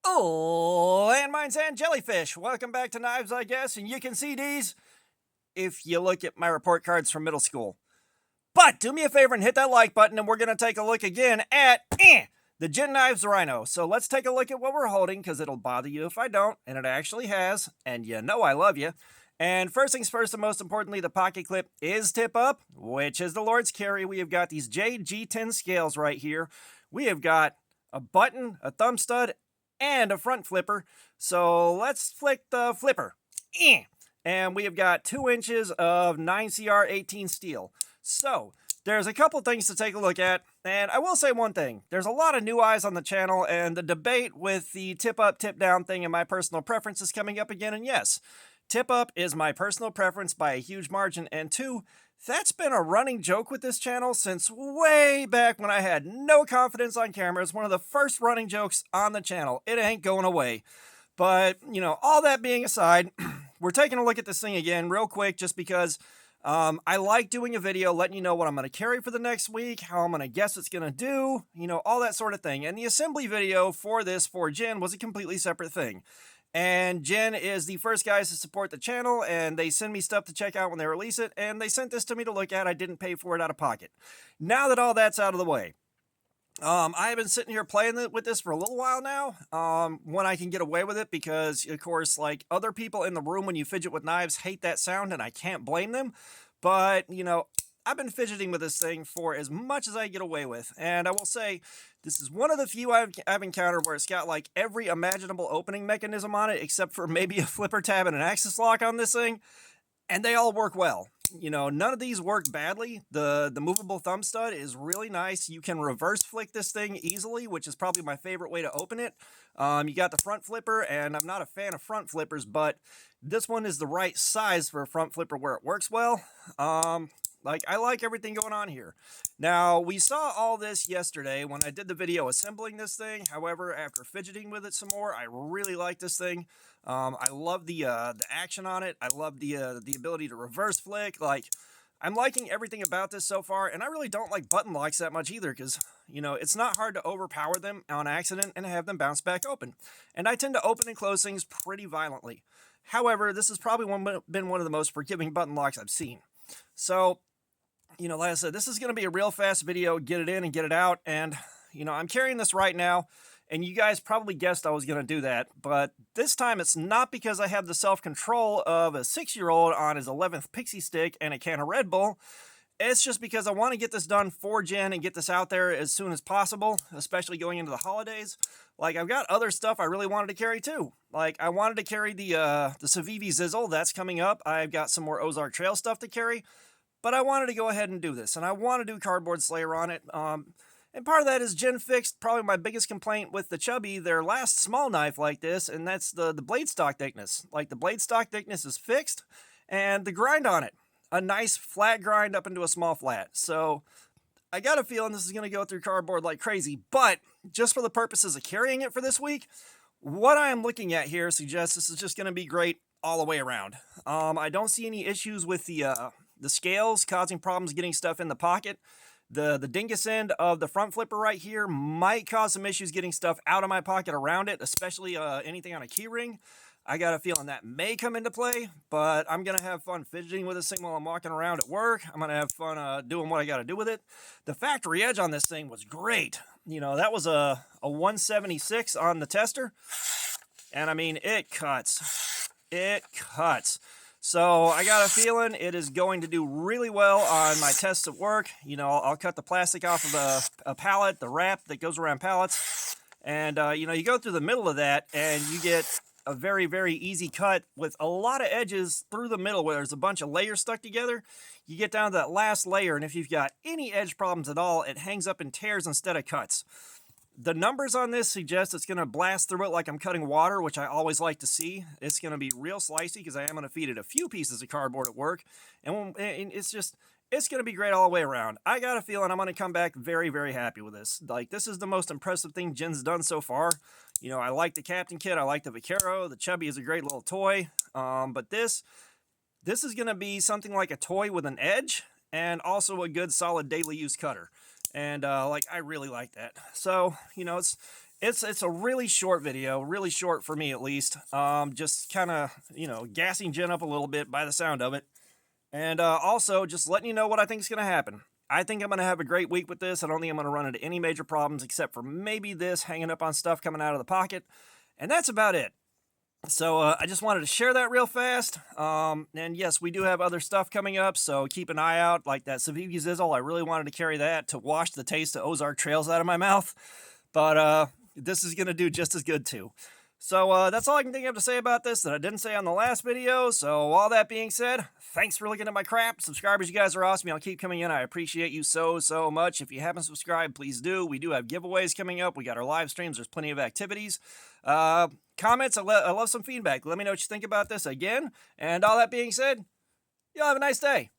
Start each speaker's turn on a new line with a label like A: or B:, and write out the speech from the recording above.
A: Oh, landmines and jellyfish. Welcome back to Knives, I guess, and you can see these if you look at my report cards from middle school. But do me a favor and hit that like button, and we're going to take a look again at the Jin Rhino. So let's take a look at what we're holding, because it'll bother you if I don't, and it actually has, and you know I love you. And first things first, and most importantly, the pocket clip is tip up, which is the Lord's carry. We have got these JG10 scales right here. We have got a button, a thumb stud, and a front flipper. So let's flick the flipper. And we have got 2 inches of 9CR18 steel. So there's a couple things to take a look at, and I will say one thing. There's a lot of new eyes on the channel, and the debate with the tip up, tip down thing and my personal preference is coming up again, and yes, tip up is my personal preference by a huge margin, and two, that's been a running joke with this channel since way back when I had no confidence on camera. It's one of the first running jokes on the channel. It ain't going away. But, all that being aside, we're taking a look at this thing again real quick just because I like doing a video letting you know what I'm going to carry for the next week, how I'm going to guess it's going to do, all that sort of thing. And the assembly video for this for Jin was a completely separate thing. And Jin is the first guys to support the channel, and they send me stuff to check out when they release it, and they sent this to me to look at. I didn't pay for it out of pocket. Now that all that's out of the way, I have been sitting here playing with this for a little while now, when I can get away with it, because, of course, like other people in the room when you fidget with knives hate that sound, and I can't blame them. But, I've been fidgeting with this thing for as much as I get away with, and I will say, this is one of the few I've encountered where it's got like every imaginable opening mechanism on it, except for maybe a flipper tab and an axis lock on this thing, and they all work well. None of these work badly. The movable thumb stud is really nice. You can reverse flick this thing easily, which is probably my favorite way to open it. You got the front flipper, and I'm not a fan of front flippers, but this one is the right size for a front flipper where it works well. I like everything going on here. Now, we saw all this yesterday when I did the video assembling this thing. However, after fidgeting with it some more, I really like this thing. I love the action on it. I love the ability to reverse flick. I'm liking everything about this so far, and I really don't like button locks that much either, because, it's not hard to overpower them on accident and have them bounce back open. And I tend to open and close things pretty violently. However, this has probably been one of the most forgiving button locks I've seen. So, like I said, this is going to be a real fast video, get it in and get it out, and, I'm carrying this right now, and you guys probably guessed I was going to do that, but this time it's not because I have the self-control of a 6-year-old on his 11th Pixie Stick and a can of Red Bull. It's just because I want to get this done for Jen and get this out there as soon as possible, especially going into the holidays. I've got other stuff I really wanted to carry too. I wanted to carry the Civivi Zizzle, that's coming up. I've got some more Ozark Trail stuff to carry. But I wanted to go ahead and do this, and I want to do Cardboard Slayer on it. And part of that is Jin fixed probably my biggest complaint with the Chubby, their last small knife like this, and that's the blade stock thickness. The blade stock thickness is fixed, and the grind on it, a nice flat grind up into a small flat. So I got a feeling this is going to go through cardboard like crazy, but just for the purposes of carrying it for this week, what I am looking at here suggests this is just going to be great all the way around. I don't see any issues with the scales causing problems getting stuff in the pocket. The dingus end of the front flipper right here might cause some issues getting stuff out of my pocket around it, especially anything on a key ring. I got a feeling that may come into play, but I'm going to have fun fidgeting with this thing while I'm walking around at work. I'm going to have fun doing what I got to do with it. The factory edge on this thing was great. That was a 176 on the tester, and I mean, it cuts. It cuts. So I got a feeling it is going to do really well on my tests at work. I'll cut the plastic off of a pallet, the wrap that goes around pallets. And, you go through the middle of that and you get a very, very easy cut with a lot of edges through the middle where there's a bunch of layers stuck together. You get down to that last layer, and if you've got any edge problems at all, it hangs up in tears instead of cuts. The numbers on this suggest it's going to blast through it like I'm cutting water, which I always like to see. It's going to be real slicey because I am going to feed it a few pieces of cardboard at work. And it's going to be great all the way around. I got a feeling I'm going to come back very, very happy with this. This is the most impressive thing Jin's done so far. I like the Captain Kit. I like the Vaquero. The Chubby is a great little toy. But this is going to be something like a toy with an edge and also a good solid daily use cutter. And I really like that. So, It's a really short video, really short for me at least. Just kind of, gassing Jen up a little bit by the sound of it. And also just letting you know what I think is going to happen. I think I'm going to have a great week with this. I don't think I'm going to run into any major problems except for maybe this hanging up on stuff coming out of the pocket. And that's about it. So I just wanted to share that real fast. And yes, we do have other stuff coming up, so keep an eye out. Like that Saviki Zizzle, I really wanted to carry that to wash the taste of Ozark Trails out of my mouth. But this is going to do just as good too. So that's all I can think of to say about this that I didn't say on the last video. So all that being said, thanks for looking at my crap. Subscribers, you guys are awesome. Y'all keep coming in. I appreciate you so much. If you haven't subscribed, please do. We do have giveaways coming up. We got our live streams. There's plenty of activities. Comments, I love some feedback. Let me know what you think about this again. And all that being said, y'all have a nice day.